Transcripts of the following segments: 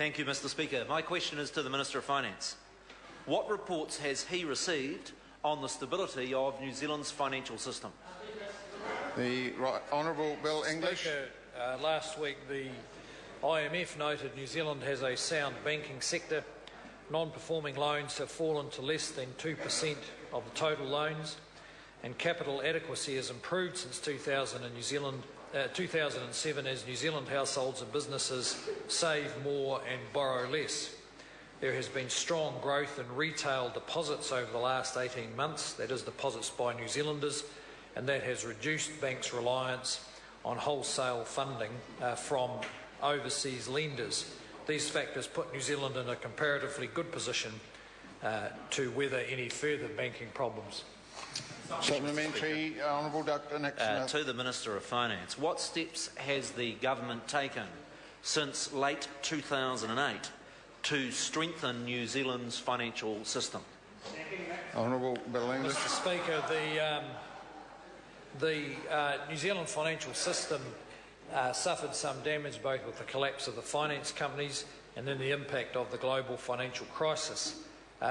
Thank you, Mr Speaker. My question is to the Minister of Finance. What reports has he received on the stability of New Zealand's financial system? The Honourable Bill English. Speaker, last week the IMF noted New Zealand has a sound banking sector. Non-performing loans have fallen to less than 2% of the total loans, and capital adequacy has improved since 2007 as New Zealand households and businesses save more and borrow less. There has been strong growth in retail deposits over the last 18 months, that is deposits by New Zealanders, and that has reduced banks' reliance on wholesale funding from overseas lenders. These factors put New Zealand in a comparatively good position to weather any further banking problems. Supplementary, Honourable Dr Nick Smith. To the Minister of Finance, what steps has the government taken since late 2008 to strengthen New Zealand's financial system? Honourable Bill English. Mr Speaker, the New Zealand financial system suffered some damage both with the collapse of the finance companies and then the impact of the global financial crisis.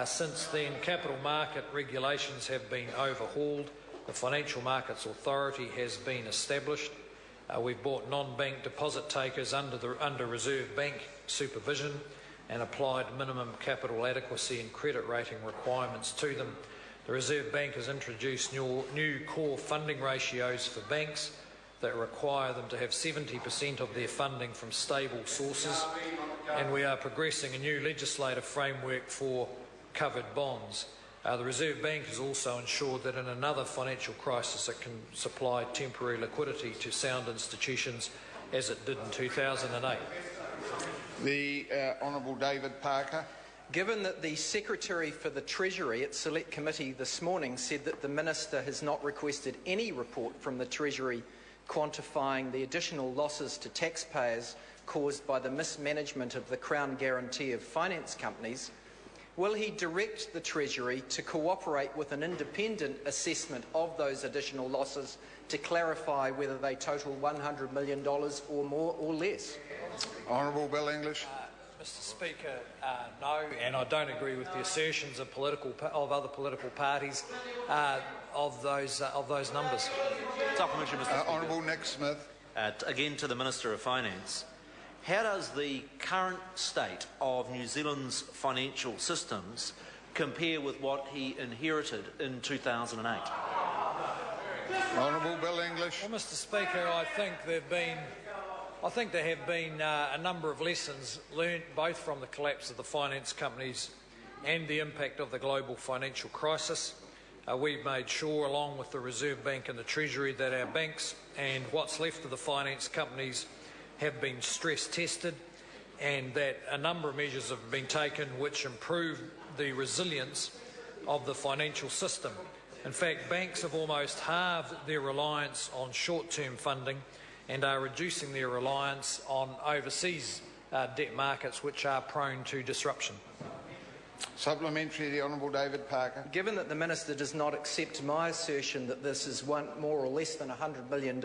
Since then, capital market regulations have been overhauled. The Financial Markets Authority has been established. We've brought non-bank deposit takers under Reserve Bank supervision and applied minimum capital adequacy and credit rating requirements to them. The Reserve Bank has introduced new core funding ratios for banks that require them to have 70% of their funding from stable sources, and we are progressing a new legislative framework for covered bonds. The Reserve Bank has also ensured that in another financial crisis it can supply temporary liquidity to sound institutions as it did in 2008. The Honourable David Parker. Given that the Secretary for the Treasury at Select Committee this morning said that the Minister has not requested any report from the Treasury quantifying the additional losses to taxpayers caused by the mismanagement of the Crown guarantee of finance companies, will he direct the Treasury to cooperate with an independent assessment of those additional losses to clarify whether they total $100 million or more or less? Honourable Bill English. Mr Speaker, no, and I don't agree with the assertions of other political parties of those numbers. Supplementary, Mr Speaker. Honourable Nick Smith. Again to the Minister of Finance. How does the current state of New Zealand's financial systems compare with what he inherited in 2008? Honourable Bill English. Well, Mr Speaker, I think there have been a number of lessons learned both from the collapse of the finance companies and the impact of the global financial crisis. We've made sure, along with the Reserve Bank and the Treasury, that our banks and what's left of the finance companies have been stress tested, and that a number of measures have been taken which improve the resilience of the financial system. In fact, banks have almost halved their reliance on short-term funding and are reducing their reliance on overseas debt markets, which are prone to disruption. Supplementary, the Honourable David Parker. Given that the Minister does not accept my assertion that this is more or less than $100 million,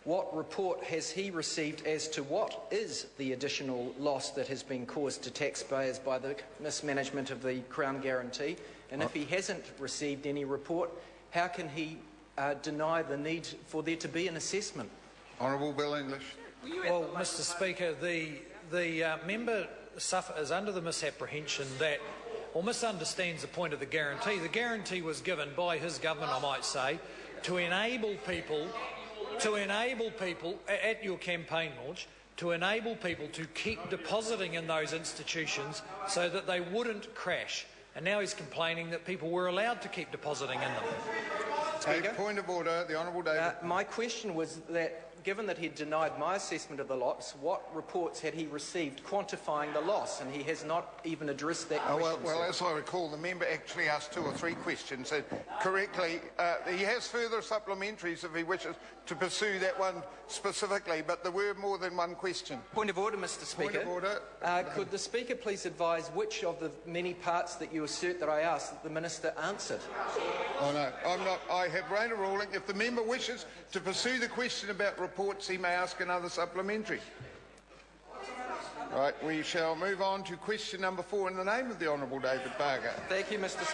what report has he received as to what is the additional loss that has been caused to taxpayers by the mismanagement of the Crown guarantee? And if he hasn't received any report, how can he deny the need for there to be an assessment? Honourable Bill English. Well, Mr Speaker, the member is under the misapprehension that, or misunderstands the point of the guarantee. The guarantee was given by his government, I might say, to enable people at your campaign launch, to enable people to keep depositing in those institutions so that they wouldn't crash. And now he's complaining that people were allowed to keep depositing in them. Speaker. Point of order, the Honourable David. My question was that, given that he denied my assessment of the loss, what reports had he received quantifying the loss? And he has not even addressed that question. Well, as I recall, the member actually asked 2 or 3 questions. And correctly, he has further supplementaries if he wishes to pursue that one specifically, but there were more than one question. Point of order, Mr Speaker. Point of order. Could the Speaker please advise which of the many parts that you assert that I asked that the Minister answered? Oh no, I'm not. I have made a ruling. If the member wishes to pursue the question about reports, he may ask another supplementary. Right, we shall move on to question number 4 in the name of the Honourable David Barker. Thank you, Mr.